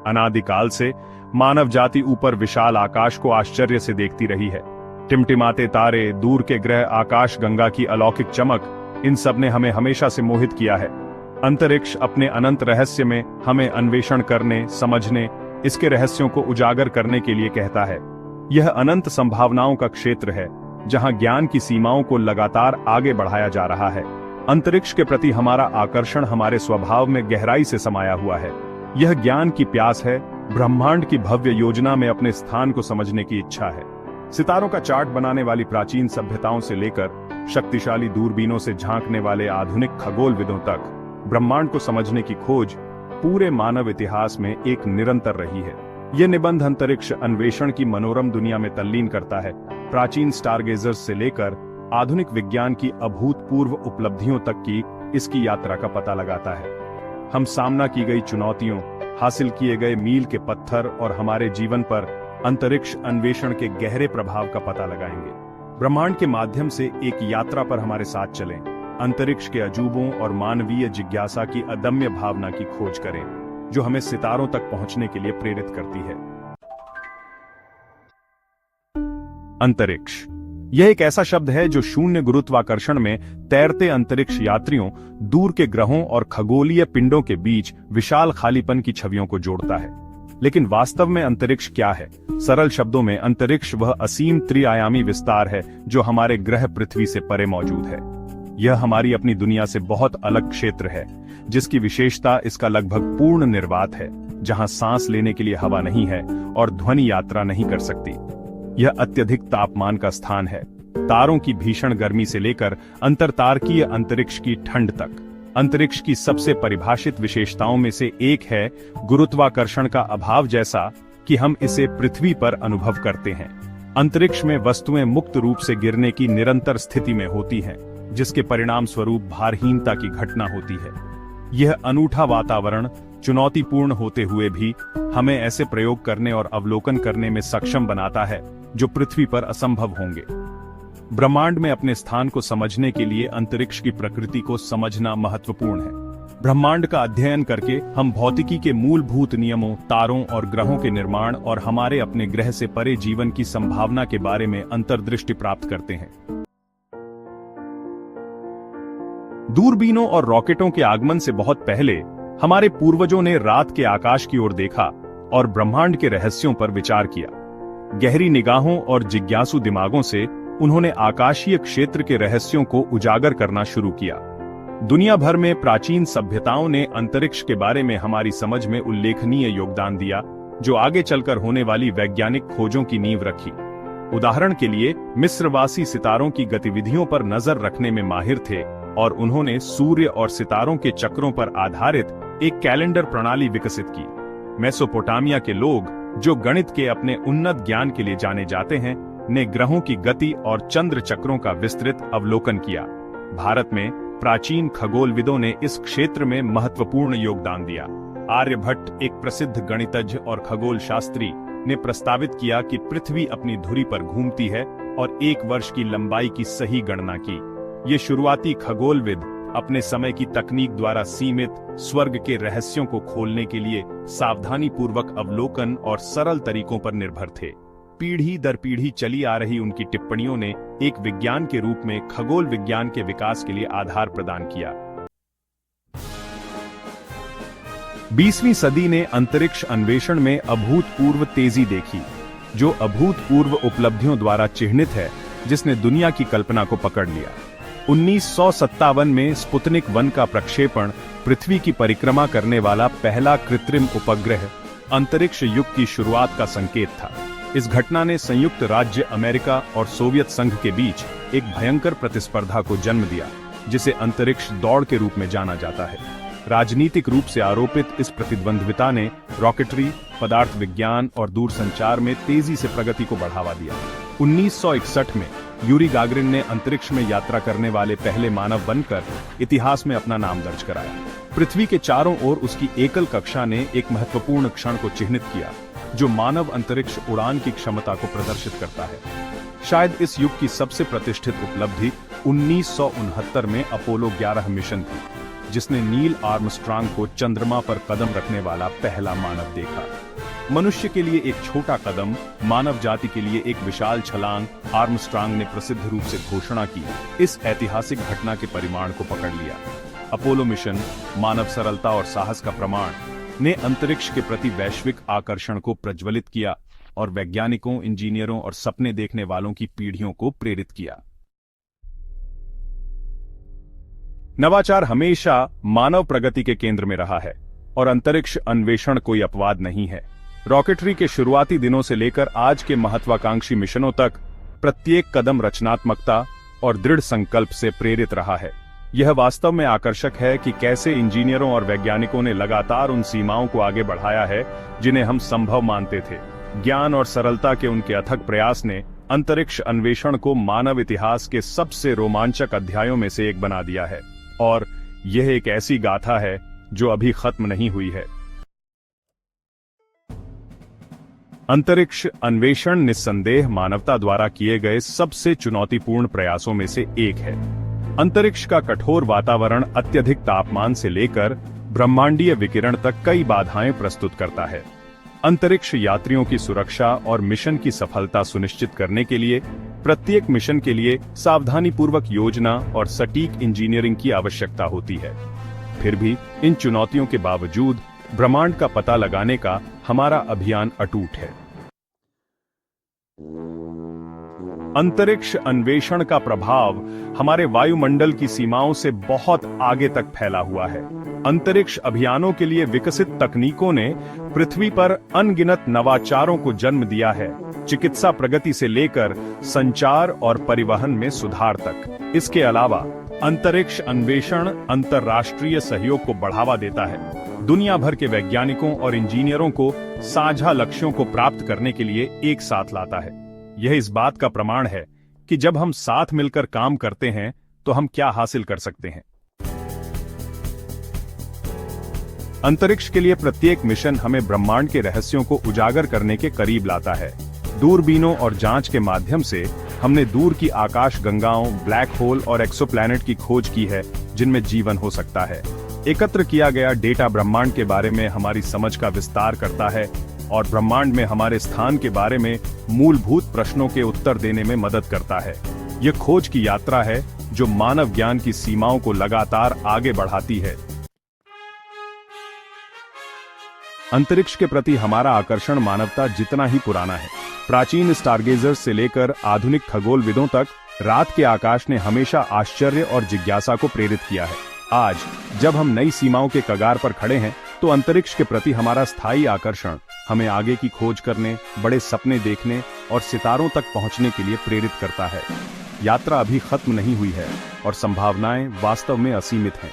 अनादिकाल से मानव जाति ऊपर विशाल आकाश को आश्चर्य से देखती रही है। टिमटिमाते तारे, दूर के ग्रह, आकाश गंगा की अलौकिक चमक, इन सब ने हमें हमेशा से मोहित किया है। अंतरिक्ष अपने अनंत रहस्य में हमें अन्वेषण करने, समझने, इसके रहस्यों को उजागर करने के लिए कहता है। यह अनंत संभावनाओं का क्षेत्र है, जहां ज्ञान की सीमाओं को लगातार आगे बढ़ाया जा रहा है। अंतरिक्ष के प्रति हमारा आकर्षण हमारे स्वभाव में गहराई से समाया हुआ है। यह ज्ञान की प्यास है, ब्रह्मांड की भव्य योजना में अपने स्थान को समझने की इच्छा है। सितारों का चार्ट बनाने वाली प्राचीन सभ्यताओं से लेकर शक्तिशाली दूरबीनों से झांकने वाले आधुनिक खगोलविदों तक ब्रह्मांड को समझने की खोज पूरे मानव इतिहास में एक निरंतर रही है। यह निबंध अंतरिक्ष अन्वेषण की मनोरम दुनिया में तल्लीन करता है, प्राचीन स्टारगेजर्स से लेकर आधुनिक विज्ञान की अभूतपूर्व उपलब्धियों तक की इसकी यात्रा का पता लगाता है। हम सामना की गई चुनौतियों, हासिल किए गए मील के पत्थर और हमारे जीवन पर अंतरिक्ष अन्वेषण के गहरे प्रभाव का पता लगाएंगे। ब्रह्मांड के माध्यम से एक यात्रा पर हमारे साथ चलें, अंतरिक्ष के अजूबों और मानवीय जिज्ञासा की अदम्य भावना की खोज करें, जो हमें सितारों तक पहुंचने के लिए प्रेरित करती है। अंतरिक्ष यह एक ऐसा शब्द है जो शून्य गुरुत्वाकर्षण में तैरते अंतरिक्ष यात्रियों, दूर के ग्रहों और खगोलीय पिंडों के बीच विशाल खालीपन की छवियों को जोड़ता है। लेकिन वास्तव में अंतरिक्ष क्या है? सरल शब्दों में अंतरिक्ष वह असीम त्रिआयामी विस्तार है जो हमारे ग्रह पृथ्वी से परे मौजूद है। यह हमारी अपनी दुनिया से बहुत अलग क्षेत्र है, जिसकी विशेषता इसका लगभग पूर्ण निर्वात है, जहां सांस लेने के लिए हवा नहीं है और ध्वनि यात्रा नहीं कर सकती। यह अत्यधिक तापमान का स्थान है, तारों की भीषण गर्मी से लेकर अंतरतारकीय अंतरिक्ष की ठंड तक। अंतरिक्ष की सबसे परिभाषित विशेषताओं में से एक है गुरुत्वाकर्षण का अभाव, जैसा कि हम इसे पृथ्वी पर अनुभव करते हैं। अंतरिक्ष में वस्तुएं मुक्त रूप से गिरने की निरंतर स्थिति में होती हैं, जिसके परिणाम स्वरूप भारहीनता की घटना होती है। यह अनूठा वातावरण चुनौतीपूर्ण होते हुए भी हमें ऐसे प्रयोग करने और अवलोकन करने में सक्षम बनाता है जो पृथ्वी पर असंभव होंगे। ब्रह्मांड में अपने स्थान को समझने के लिए अंतरिक्ष की प्रकृति को समझना महत्वपूर्ण है। ब्रह्मांड का अध्ययन करके हम भौतिकी के मूलभूत नियमों, तारों और ग्रहों के निर्माण और हमारे अपने ग्रह से परे जीवन की संभावना के बारे में अंतर्दृष्टि प्राप्त करते हैं। दूरबीनों और रॉकेटों के आगमन से बहुत पहले हमारे पूर्वजों ने रात के आकाश की ओर देखा और ब्रह्मांड के रहस्यों पर विचार किया। गहरी निगाहों और जिज्ञासु दिमागों से उन्होंने आकाशीय क्षेत्र के रहस्यों को उजागर करना शुरू किया। दुनिया भर में प्राचीन सभ्यताओं ने अंतरिक्ष के बारे में हमारी समझ में उल्लेखनीय योगदान दिया, जो आगे चलकर होने वाली वैज्ञानिक खोजों की नींव रखी। उदाहरण के लिए मिस्रवासी सितारों की गतिविधियों पर नजर रखने में माहिर थे और उन्होंने सूर्य और सितारों के चक्रों पर आधारित एक कैलेंडर प्रणाली विकसित की। मेसोपोटामिया के लोग, जो गणित के अपने उन्नत ज्ञान के लिए जाने जाते हैं, ने ग्रहों की गति और चंद्र चक्रों का विस्तृत अवलोकन किया। भारत में प्राचीन खगोलविदों ने इस क्षेत्र में महत्वपूर्ण योगदान दिया। आर्यभट्ट, एक प्रसिद्ध गणितज्ञ और खगोल शास्त्री, ने प्रस्तावित किया कि पृथ्वी अपनी धुरी पर घूमती है और एक वर्ष की लंबाई की सही गणना की। ये शुरुआती खगोलविद अपने समय की तकनीक द्वारा सीमित स्वर्ग के रहस्यों को खोलने के लिए सावधानीपूर्वक अवलोकन और सरल तरीकों पर निर्भर थे। पीढ़ी दर पीढ़ी चली आ रही उनकी टिप्पणियों ने एक विज्ञान के रूप में खगोल विज्ञान के विकास के लिए आधार प्रदान किया। 20वीं सदी ने अंतरिक्ष अन्वेषण में अभूतपूर्व तेजी देखी, जो अभूतपूर्व उपलब्धियों द्वारा चिह्नित है, जिसने दुनिया की कल्पना को पकड़ लिया। 1957 में स्पुतनिक 1 का प्रक्षेपण पृथ्वी की परिक्रमा करने वाला पहला कृत्रिम उपग्रह अंतरिक्ष युग की शुरुआत का संकेत था। इस घटना ने संयुक्त राज्य अमेरिका और सोवियत संघ के बीच एक भयंकर प्रतिस्पर्धा को जन्म दिया, जिसे अंतरिक्ष दौड़ के रूप में जाना जाता है। राजनीतिक रूप से आरोपित इस प्रतिद्वंद्विता ने रॉकेटरी, पदार्थ विज्ञान और दूरसंचार में तेजी से प्रगति को बढ़ावा दिया। 1961 में यूरी गागरिन ने अंतरिक्ष में यात्रा करने वाले पहले मानव बनकर इतिहास में अपना नाम दर्ज कराया। पृथ्वी के चारों ओर उसकी एकल कक्षा ने एक महत्वपूर्ण क्षण को चिह्नित किया, जो मानव अंतरिक्ष उड़ान की क्षमता को प्रदर्शित करता है। शायद इस युग की सबसे प्रतिष्ठित उपलब्धि 1969 में अपोलो 11 मिशन थी। जिसने नील आर्मस्ट्रांग को चंद्रमा पर कदम रखने वाला पहला मानव देखा। मनुष्य के लिए एक छोटा कदम, मानव जाति के लिए एक विशाल छलांग, आर्मस्ट्रांग ने प्रसिद्ध रूप से घोषणा की। इस ऐतिहासिक घटना के परिमाण को पकड़ लिया। अपोलो मिशन, मानव सरलता और साहस का प्रमाण, ने अंतरिक्ष के प्रति वैश्विक आकर्षण को प्रज्वलित किया और वैज्ञानिकों, इंजीनियरों और सपने देखने वालों की पीढ़ियों को प्रेरित किया। नवाचार हमेशा मानव प्रगति के केंद्र में रहा है और अंतरिक्ष अन्वेषण कोई अपवाद नहीं है। रॉकेटरी के शुरुआती दिनों से लेकर आज के महत्वाकांक्षी मिशनों तक प्रत्येक कदम रचनात्मकता और दृढ़ संकल्प से प्रेरित रहा है। यह वास्तव में आकर्षक है कि कैसे इंजीनियरों और वैज्ञानिकों ने लगातार उन सीमाओं को आगे बढ़ाया है जिन्हें हम संभव मानते थे। ज्ञान और सरलता के उनके अथक प्रयास ने अंतरिक्ष अन्वेषण को मानव इतिहास के सबसे रोमांचक अध्यायों में से एक बना दिया है, और यह एक ऐसी गाथा है जो अभी खत्म नहीं हुई है। अंतरिक्ष अन्वेषण निस्संदेह मानवता द्वारा किए गए सबसे चुनौतीपूर्ण प्रयासों में से एक है। अंतरिक्ष का कठोर वातावरण अत्यधिक तापमान से लेकर ब्रह्मांडीय विकिरण तक कई बाधाएं प्रस्तुत करता है। अंतरिक्ष यात्रियों की सुरक्षा और मिशन की सफलता सुनिश्चित करने के लिए प्रत्येक मिशन के लिए सावधानीपूर्वक योजना और सटीक इंजीनियरिंग की आवश्यकता होती है। फिर भी इन चुनौतियों के बावजूद ब्रह्मांड का पता लगाने का हमारा अभियान अटूट है। अंतरिक्ष अन्वेषण का प्रभाव हमारे वायुमंडल की सीमाओं से बहुत आगे तक फैला हुआ है। अंतरिक्ष अभियानों के लिए विकसित तकनीकों ने पृथ्वी पर अनगिनत नवाचारों को जन्म दिया है, चिकित्सा प्रगति से लेकर संचार और परिवहन में सुधार तक। इसके अलावा अंतरिक्ष अन्वेषण अंतर्राष्ट्रीय सहयोग को बढ़ावा देता है, दुनिया भर के वैज्ञानिकों और इंजीनियरों को साझा लक्ष्यों को प्राप्त करने के लिए एक साथ लाता है। यह इस बात का प्रमाण है कि जब हम साथ मिलकर काम करते हैं तो हम क्या हासिल कर सकते हैं। अंतरिक्ष के लिए प्रत्येक मिशन हमें ब्रह्मांड के रहस्यों को उजागर करने के करीब लाता है। दूरबीनों और जांच के माध्यम से हमने दूर की आकाश गंगाओं, ब्लैक होल और एक्सोप्लैनेट की खोज की है जिनमें जीवन हो सकता है। एकत्र किया गया डेटा ब्रह्मांड के बारे में हमारी समझ का विस्तार करता है और ब्रह्मांड में हमारे स्थान के बारे में मूलभूत प्रश्नों के उत्तर देने में मदद करता है। यह खोज की यात्रा है जो मानव ज्ञान की सीमाओं को लगातार आगे बढ़ाती है। अंतरिक्ष के प्रति हमारा आकर्षण मानवता जितना ही पुराना है। प्राचीन स्टारगेजर्स से लेकर आधुनिक खगोलविदों तक रात के आकाश ने हमेशा आश्चर्य और जिज्ञासा को प्रेरित किया है। आज जब हम नई सीमाओं के कगार पर खड़े हैं तो अंतरिक्ष के प्रति हमारा स्थायी आकर्षण हमें आगे की खोज करने, बड़े सपने देखने और सितारों तक पहुंचने के लिए प्रेरित करता है। यात्रा अभी खत्म नहीं हुई है और संभावनाएं वास्तव में असीमित हैं।